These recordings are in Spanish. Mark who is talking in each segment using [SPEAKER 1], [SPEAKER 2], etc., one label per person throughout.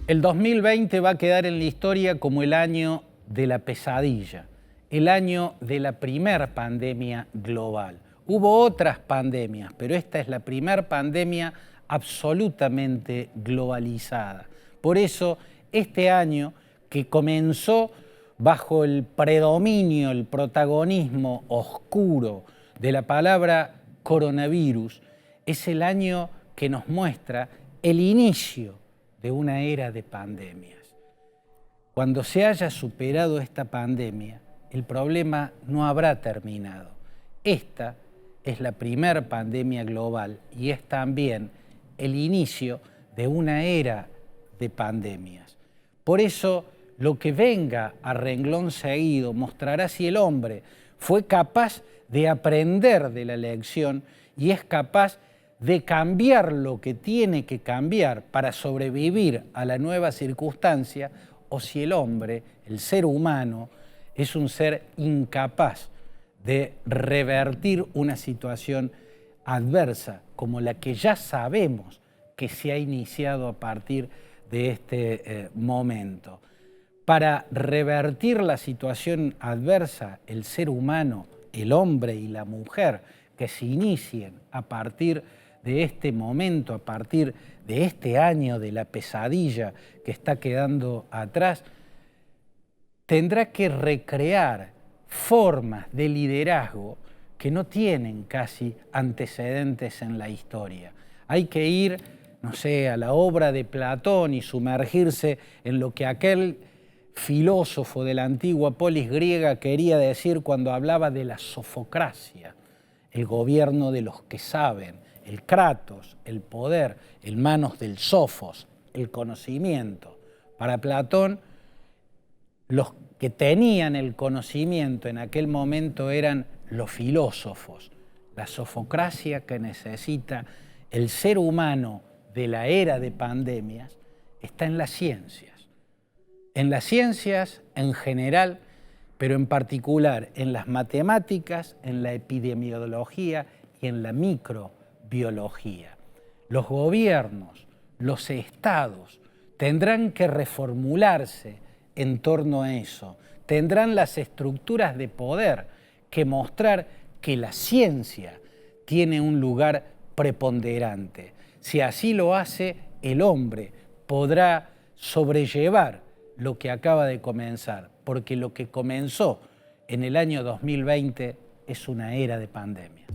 [SPEAKER 1] El 2020 va a quedar en la historia como el año de la pesadilla, el año de la primer pandemia global. Hubo otras pandemias, pero esta es la primer pandemia absolutamente globalizada. Por eso, este año que comenzó bajo el predominio, el protagonismo oscuro de la palabra coronavirus, es el año que nos muestra el inicio de una era de pandemias. Cuando se haya superado esta pandemia, el problema no habrá terminado. Esta es la primer pandemia global y es también el inicio de una era de pandemias. Por eso, lo que venga a renglón seguido mostrará si el hombre fue capaz de aprender de la lección y es capaz de cambiar lo que tiene que cambiar para sobrevivir a la nueva circunstancia, o si el hombre, el ser humano, es un ser incapaz de revertir una situación adversa como la que ya sabemos que se ha iniciado a partir de este momento. Para revertir la situación adversa, el ser humano, el hombre y la mujer que se inicien a partir de este momento, a partir de este año de la pesadilla que está quedando atrás, tendrá que recrear formas de liderazgo que no tienen casi antecedentes en la historia. Hay que ir, no sé, a la obra de Platón y sumergirse en lo que aquel filósofo de la antigua polis griega quería decir cuando hablaba de la sofocracia, el gobierno de los que saben, el kratos, el poder, el manos del sofos, el conocimiento. Para Platón, los que tenían el conocimiento en aquel momento eran los filósofos. La sofocracia que necesita el ser humano de la era de pandemias está en las ciencias. En las ciencias en general, pero en particular en las matemáticas, en la epidemiología y en la microbiología. Los gobiernos, los estados tendrán que reformularse en torno a eso. Tendrán las estructuras de poder que mostrar que la ciencia tiene un lugar preponderante. Si así lo hace, el hombre podrá sobrellevar lo que acaba de comenzar, porque lo que comenzó en el año 2020 es una era de pandemia.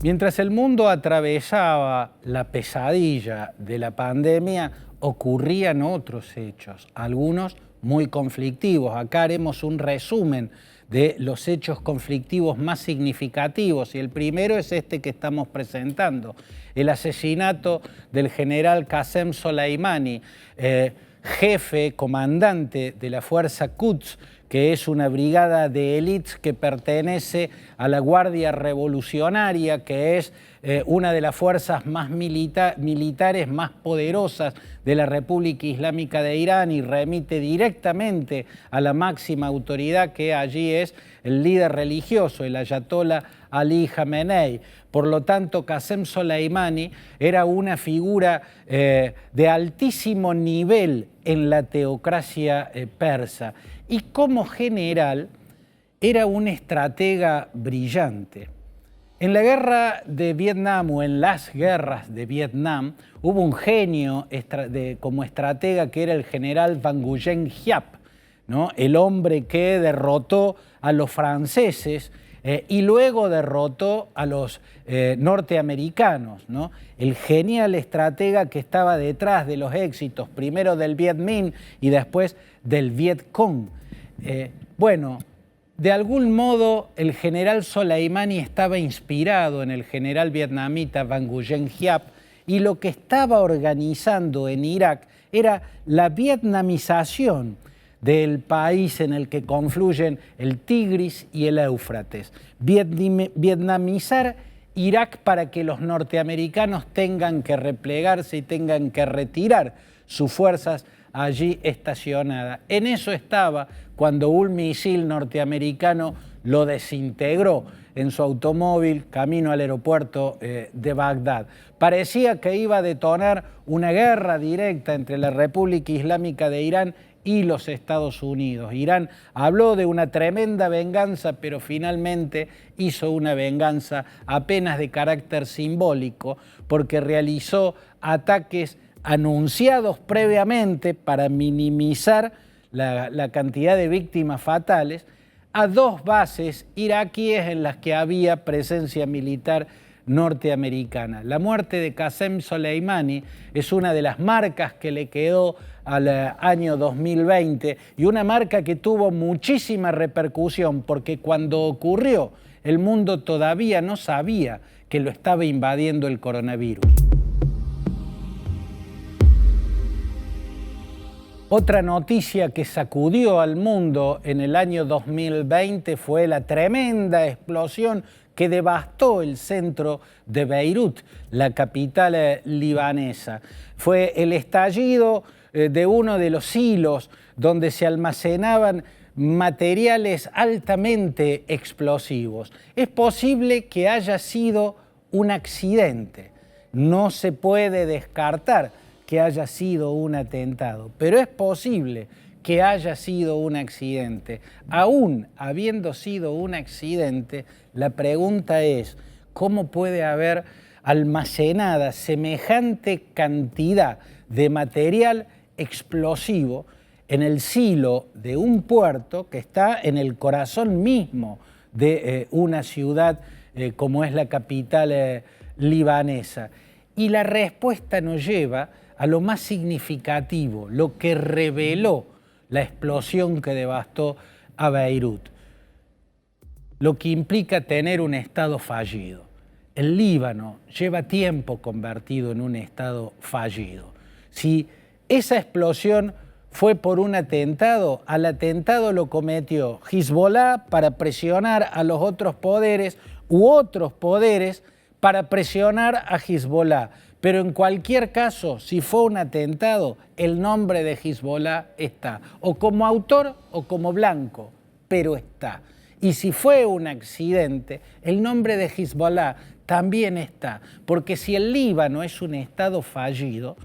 [SPEAKER 1] Mientras el mundo atravesaba la pesadilla de la pandemia, ocurrían otros hechos, algunos muy conflictivos. Acá haremos un resumen de los hechos conflictivos más significativos y el primero es este que estamos presentando, el asesinato del general Qasem Soleimani, jefe, comandante de la Fuerza Quds, que es una brigada de élite que pertenece a la Guardia Revolucionaria, que es una de las fuerzas más militares más poderosas de la República Islámica de Irán y remite directamente a la máxima autoridad que allí es el líder religioso, el ayatollah Ali Khamenei. Por lo tanto, Qasem Soleimani era una figura de altísimo nivel en la teocracia persa y como general era un estratega brillante. En la guerra de Vietnam o en las guerras de Vietnam hubo un genio como estratega que era el general Van Nguyen Giap, ¿no? El hombre que derrotó a los franceses y luego derrotó a los norteamericanos, ¿no? El genial estratega que estaba detrás de los éxitos, primero del Viet Minh y después del Viet Cong. De algún modo el general Soleimani estaba inspirado en el general vietnamita Van Nguyen Giap y lo que estaba organizando en Irak era la vietnamización del país en el que confluyen el Tigris y el Éufrates. Vietnamizar Irak para que los norteamericanos tengan que replegarse y tengan que retirar sus fuerzas allí estacionadas. En eso estaba cuando un misil norteamericano lo desintegró en su automóvil camino al aeropuerto de Bagdad. Parecía que iba a detonar una guerra directa entre la República Islámica de Irán y los Estados Unidos. Irán habló de una tremenda venganza, pero finalmente hizo una venganza apenas de carácter simbólico, porque realizó ataques anunciados previamente para minimizar la cantidad de víctimas fatales a dos bases iraquíes en las que había presencia militar norteamericana. La muerte de Qasem Soleimani es una de las marcas que le quedó al año 2020 y una marca que tuvo muchísima repercusión porque cuando ocurrió el mundo todavía no sabía que lo estaba invadiendo el coronavirus. Otra noticia que sacudió al mundo en el año 2020 fue la tremenda explosión que devastó el centro de Beirut, la capital libanesa. Fue el estallido de uno de los silos donde se almacenaban materiales altamente explosivos. Es posible que haya sido un accidente. No se puede descartar que haya sido un atentado, pero es posible que haya sido un accidente. Aún habiendo sido un accidente, la pregunta es, ¿cómo puede haber almacenada semejante cantidad de material explosivo en el silo de un puerto que está en el corazón mismo de una ciudad como es la capital libanesa? Y la respuesta nos lleva a lo más significativo, lo que reveló la explosión que devastó a Beirut, lo que implica tener un Estado fallido. El Líbano lleva tiempo convertido en un Estado fallido. Si esa explosión fue por un atentado, al atentado lo cometió Hezbollah para presionar a los otros poderes u otros poderes para presionar a Hezbollah. Pero en cualquier caso, si fue un atentado, el nombre de Hezbollah está, o como autor o como blanco, pero está. Y si fue un accidente, el nombre de Hezbollah también está, porque si el Líbano es un Estado fallido,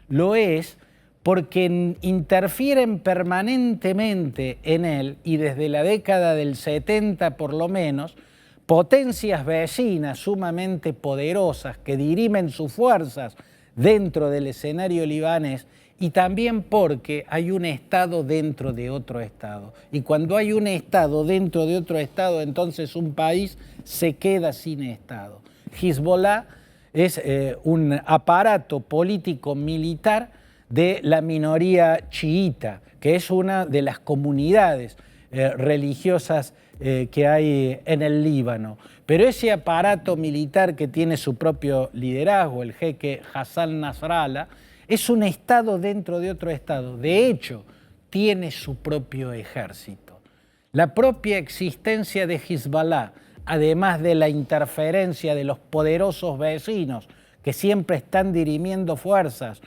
[SPEAKER 1] lo es porque interfieren permanentemente en él, y desde la década del 70 por lo menos, potencias vecinas sumamente poderosas que dirimen sus fuerzas dentro del escenario libanés, y también porque hay un Estado dentro de otro Estado. Y cuando hay un Estado dentro de otro Estado, entonces un país se queda sin Estado. Hezbollah es un aparato político militar de la minoría chiita, que es una de las comunidades religiosas que hay en el Líbano. Pero ese aparato militar que tiene su propio liderazgo, el jeque Hassan Nasrallah, es un Estado dentro de otro Estado. De hecho, tiene su propio ejército. La propia existencia de Hezbollah, además de la interferencia de los poderosos vecinos que siempre están dirimiendo fuerzas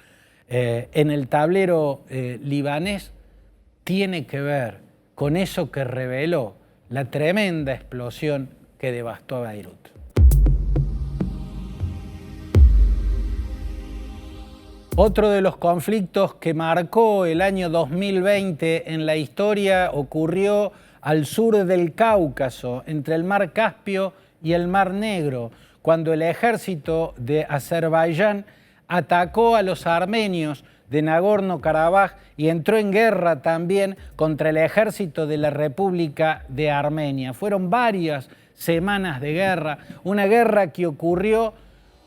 [SPEAKER 1] en el tablero libanés, tiene que ver con eso que reveló la tremenda explosión que devastó a Beirut. Otro de los conflictos que marcó el año 2020 en la historia ocurrió al sur del Cáucaso, entre el Mar Caspio y el Mar Negro, cuando el ejército de Azerbaiyán atacó a los armenios de Nagorno-Karabaj y entró en guerra también contra el ejército de la República de Armenia. Fueron varias semanas de guerra, una guerra que ocurrió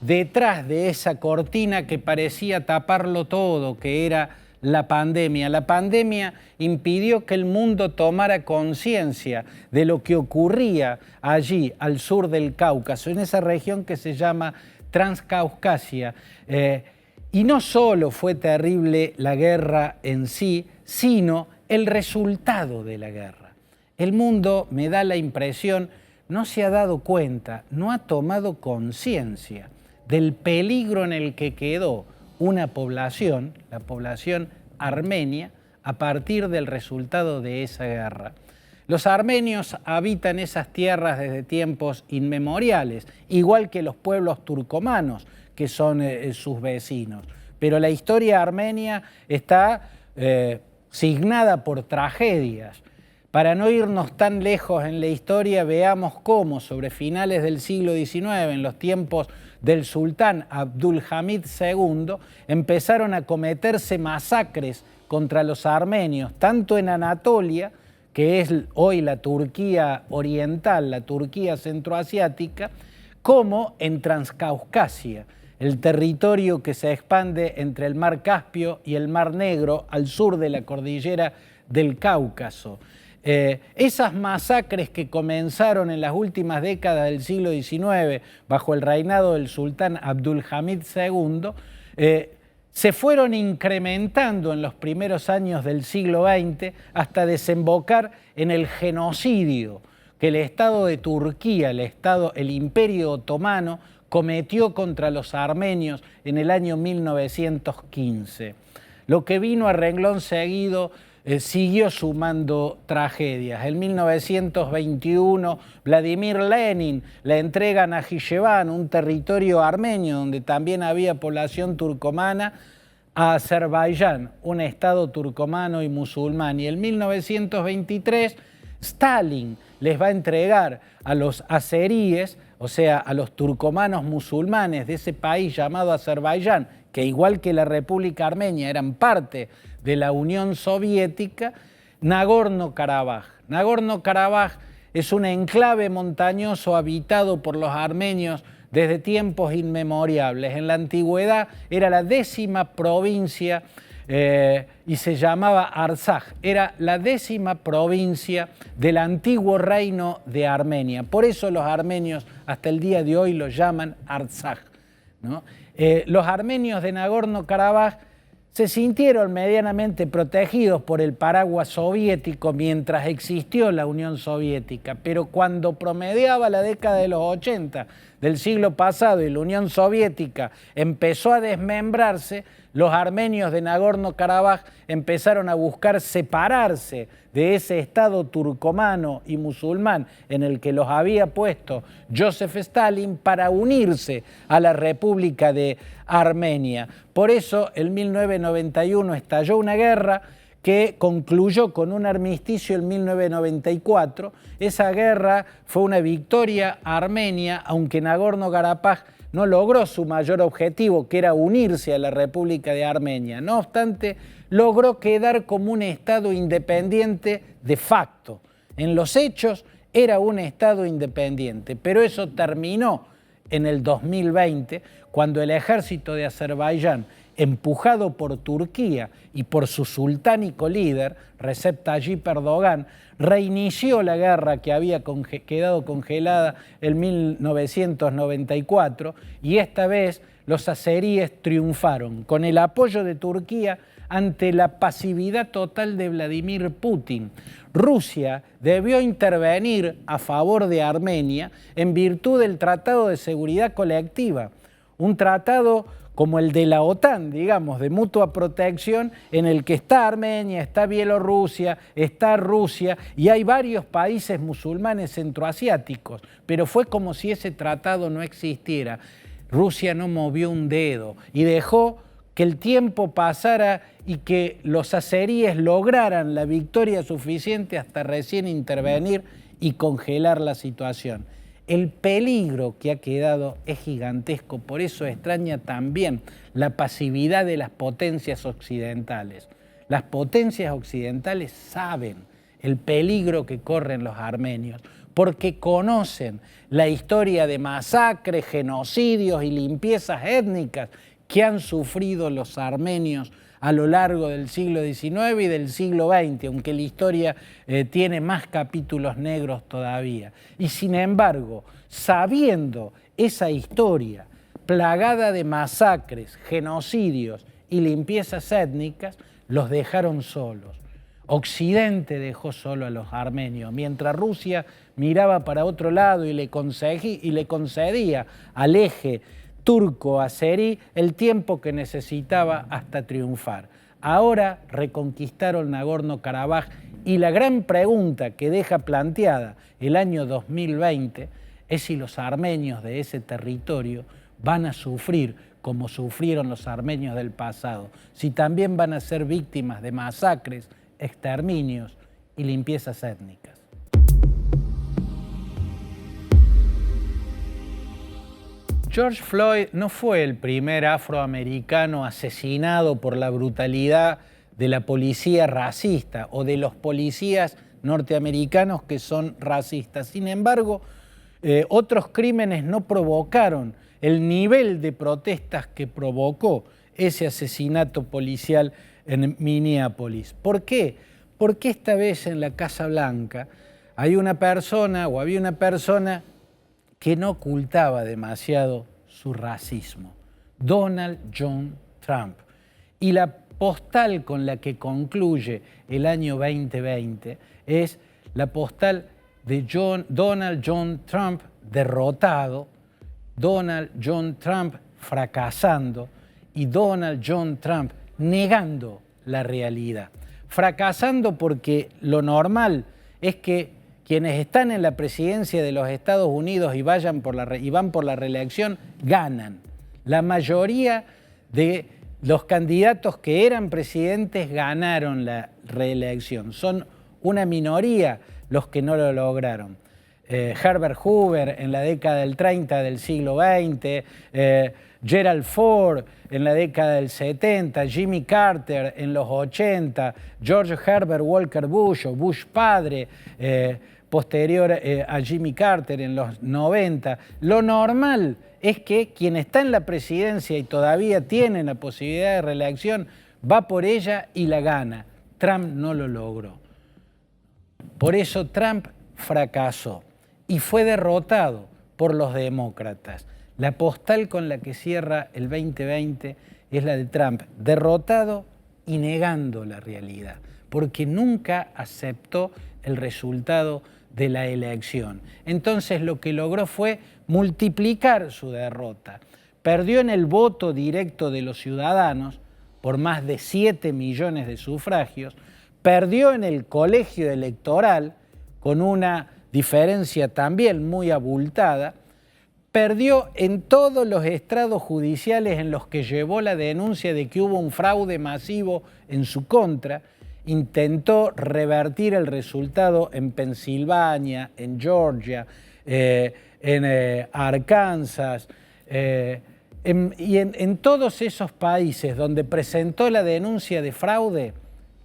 [SPEAKER 1] detrás de esa cortina que parecía taparlo todo, que era la pandemia. La pandemia impidió que el mundo tomara conciencia de lo que ocurría allí, al sur del Cáucaso, en esa región que se llama Transcaucasia. Y no solo fue terrible la guerra en sí, sino el resultado de la guerra. El mundo, me da la impresión, no se ha dado cuenta, no ha tomado conciencia del peligro en el que quedó una población, la población armenia, a partir del resultado de esa guerra. Los armenios habitan esas tierras desde tiempos inmemoriales, igual que los pueblos turcomanos, que son sus vecinos. Pero la historia armenia está signada por tragedias. Para no irnos tan lejos en la historia, veamos cómo sobre finales del siglo XIX, en los tiempos del sultán Abdulhamid II, empezaron a cometerse masacres contra los armenios, tanto en Anatolia, que es hoy la Turquía oriental, la Turquía centroasiática, como en Transcaucasia, el territorio que se expande entre el Mar Caspio y el Mar Negro al sur de la cordillera del Cáucaso. Esas masacres que comenzaron en las últimas décadas del siglo XIX bajo el reinado del sultán Abdulhamid II se fueron incrementando en los primeros años del siglo XX hasta desembocar en el genocidio que el Estado de Turquía, el Imperio Otomano, cometió contra los armenios en el año 1915. Lo que vino a renglón seguido siguió sumando tragedias. En 1921, Vladimir Lenin le entrega a Najicheván, un territorio armenio donde también había población turcomana, a Azerbaiyán, un estado turcomano y musulmán. Y en 1923, Stalin les va a entregar a los azeríes, o sea, a los turcomanos musulmanes de ese país llamado Azerbaiyán, que igual que la República Armenia eran parte de la Unión Soviética, Nagorno-Karabaj. Nagorno-Karabaj es un enclave montañoso habitado por los armenios desde tiempos inmemorables. En la antigüedad era la 10ª provincia y se llamaba Artsaj. Era la 10ª provincia del antiguo reino de Armenia. Por eso los armenios hasta el día de hoy lo llaman Artsaj, ¿no? Los armenios de Nagorno-Karabaj se sintieron medianamente protegidos por el paraguas soviético mientras existió la Unión Soviética, pero cuando promediaba la década de los 80 del siglo pasado y la Unión Soviética empezó a desmembrarse, los armenios de Nagorno-Karabaj empezaron a buscar separarse de ese estado turcomano y musulmán en el que los había puesto Joseph Stalin para unirse a la República de Armenia. Por eso, en 1991 estalló una guerra que concluyó con un armisticio en 1994. Esa guerra fue una victoria armenia, aunque Nagorno-Karabaj no logró su mayor objetivo, que era unirse a la República de Armenia. No obstante, logró quedar como un Estado independiente de facto. En los hechos era un Estado independiente, pero eso terminó en el 2020, cuando el ejército de Azerbaiyán, empujado por Turquía y por su sultánico líder, Recep Tayyip Erdogan, reinició la guerra que había quedado congelada en 1994 y esta vez los azeríes triunfaron con el apoyo de Turquía ante la pasividad total de Vladimir Putin. Rusia debió intervenir a favor de Armenia en virtud del Tratado de Seguridad Colectiva, un tratado como el de la OTAN, digamos, de mutua protección, en el que está Armenia, está Bielorrusia, está Rusia, y hay varios países musulmanes centroasiáticos, pero fue como si ese tratado no existiera. Rusia no movió un dedo y dejó que el tiempo pasara y que los azeríes lograran la victoria suficiente hasta recién intervenir y congelar la situación. El peligro que ha quedado es gigantesco, por eso extraña también la pasividad de las potencias occidentales. Las potencias occidentales saben el peligro que corren los armenios, porque conocen la historia de masacres, genocidios y limpiezas étnicas que han sufrido los armenios a lo largo del siglo XIX y del siglo XX, aunque la historia tiene más capítulos negros todavía. Y sin embargo, sabiendo esa historia plagada de masacres, genocidios y limpiezas étnicas, los dejaron solos. Occidente dejó solo a los armenios, mientras Rusia miraba para otro lado y le concedía al eje turco-azerí el tiempo que necesitaba hasta triunfar. Ahora reconquistaron Nagorno-Karabaj Y la gran pregunta que deja planteada el año 2020 es si los armenios de ese territorio van a sufrir como sufrieron los armenios del pasado, si también van a ser víctimas de masacres, exterminios y limpiezas étnicas. George Floyd no fue el primer afroamericano asesinado por la brutalidad de la policía racista o de los policías norteamericanos que son racistas. Sin embargo, otros crímenes no provocaron el nivel de protestas que provocó ese asesinato policial en Minneapolis. ¿Por qué? Porque esta vez en la Casa Blanca había una persona que no ocultaba demasiado su racismo, Donald John Trump. Y la postal con la que concluye el año 2020 es la postal de Donald John Trump derrotado, Donald John Trump fracasando y Donald John Trump negando la realidad. Fracasando porque lo normal es que quienes están en la presidencia de los Estados Unidos y van por la reelección ganan. La mayoría de los candidatos que eran presidentes ganaron la reelección. Son una minoría los que no lo lograron. Herbert Hoover en la década del 30 del siglo XX, Gerald Ford en la década del 70, Jimmy Carter en los 80, George Herbert Walker Bush o Bush padre, posterior a Jimmy Carter en los 90. Lo normal es que quien está en la presidencia y todavía tiene la posibilidad de reelección va por ella y la gana. Trump no lo logró. Por eso Trump fracasó y fue derrotado por los demócratas. La postal con la que cierra el 2020 es la de Trump, derrotado y negando la realidad, porque nunca aceptó el resultado de la elección. Entonces lo que logró fue multiplicar su derrota. Perdió en el voto directo de los ciudadanos por más de 7 millones de sufragios, perdió en el colegio electoral con una diferencia también muy abultada, perdió en todos los estrados judiciales en los que llevó la denuncia de que hubo un fraude masivo en su contra, intentó revertir el resultado en Pensilvania, en Georgia, en Arkansas, y en todos esos países donde presentó la denuncia de fraude,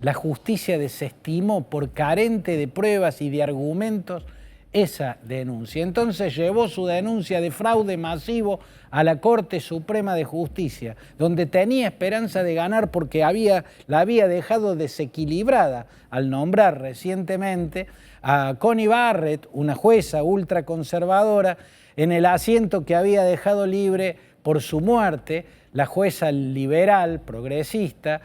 [SPEAKER 1] la justicia desestimó por carente de pruebas y de argumentos esa denuncia. Entonces llevó su denuncia de fraude masivo a la Corte Suprema de Justicia, donde tenía esperanza de ganar porque la había dejado desequilibrada al nombrar recientemente a Connie Barrett, una jueza ultraconservadora, en el asiento que había dejado libre por su muerte la jueza liberal, progresista,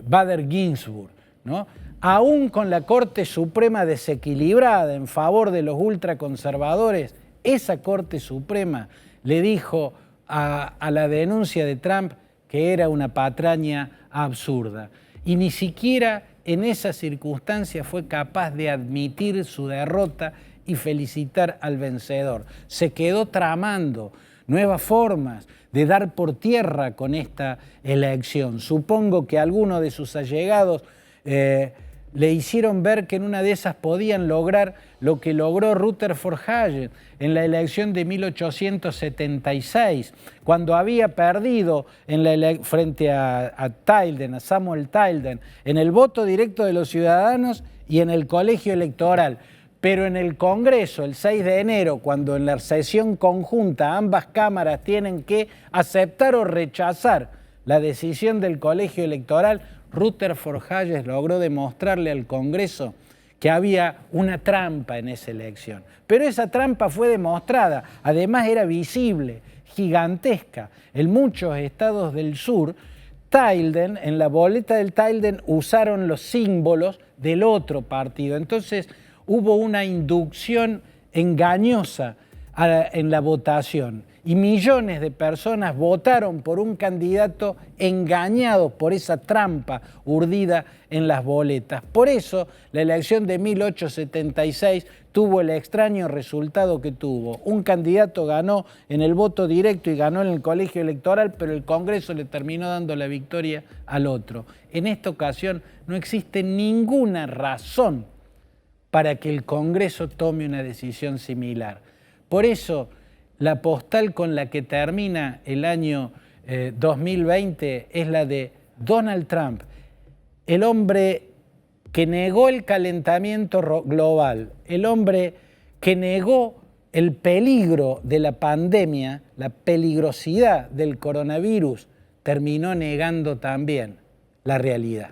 [SPEAKER 1] Bader Ginsburg, ¿no? Aún con la Corte Suprema desequilibrada en favor de los ultraconservadores, esa Corte Suprema le dijo a la denuncia de Trump que era una patraña absurda. Y ni siquiera en esa circunstancia fue capaz de admitir su derrota y felicitar al vencedor. Se quedó tramando nuevas formas de dar por tierra con esta elección. Supongo que algunos de sus allegados le hicieron ver que en una de esas podían lograr lo que logró Rutherford Hayes en la elección de 1876, cuando había perdido frente a Samuel Tilden, en el voto directo de los ciudadanos y en el colegio electoral. Pero en el Congreso, el 6 de enero, cuando en la sesión conjunta ambas cámaras tienen que aceptar o rechazar la decisión del colegio electoral, Rutherford Hayes logró demostrarle al Congreso que había una trampa en esa elección. Pero esa trampa fue demostrada, además era visible, gigantesca. En muchos estados del sur, Tilden, en la boleta del Tilden usaron los símbolos del otro partido. Entonces hubo una inducción engañosa en la votación. y millones de personas votaron por un candidato engañado por esa trampa urdida en las boletas. Por eso la elección de 1876 tuvo el extraño resultado que tuvo. Un candidato ganó en el voto directo y ganó en el colegio electoral, pero el Congreso le terminó dando la victoria al otro. En esta ocasión no existe ninguna razón para que el Congreso tome una decisión similar. Por eso, la postal con la que termina el año 2020 es la de Donald Trump, el hombre que negó el calentamiento global, el hombre que negó el peligro de la pandemia, la peligrosidad del coronavirus, terminó negando también la realidad.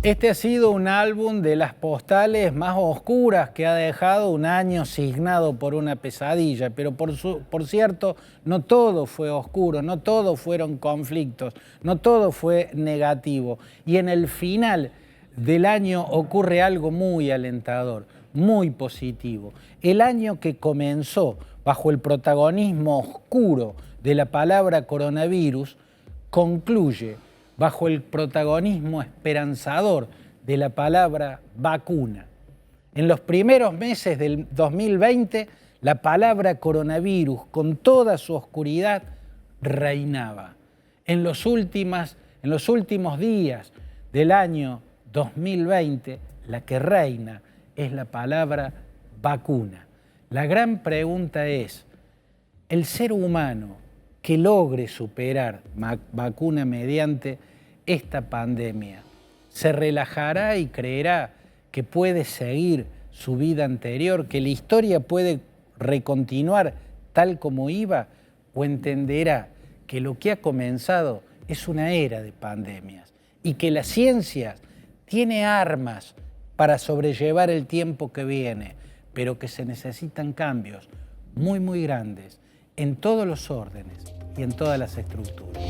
[SPEAKER 1] Este ha sido un álbum de las postales más oscuras que ha dejado un año signado por una pesadilla, pero por cierto, no todo fue oscuro, no todo fueron conflictos, no todo fue negativo. Y en el final del año ocurre algo muy alentador, muy positivo. El año que comenzó bajo el protagonismo oscuro de la palabra coronavirus, concluye bajo el protagonismo esperanzador de la palabra vacuna. En los primeros meses del 2020, la palabra coronavirus, con toda su oscuridad, reinaba. En los últimos días del año 2020, la que reina es la palabra vacuna. La gran pregunta es, ¿el ser humano que logre superar vacuna mediante esta pandemia se relajará y creerá que puede seguir su vida anterior, que la historia puede recontinuar tal como iba, o entenderá que lo que ha comenzado es una era de pandemias y que la ciencia tiene armas para sobrellevar el tiempo que viene, pero que se necesitan cambios muy, muy grandes en todos los órdenes y en todas las estructuras?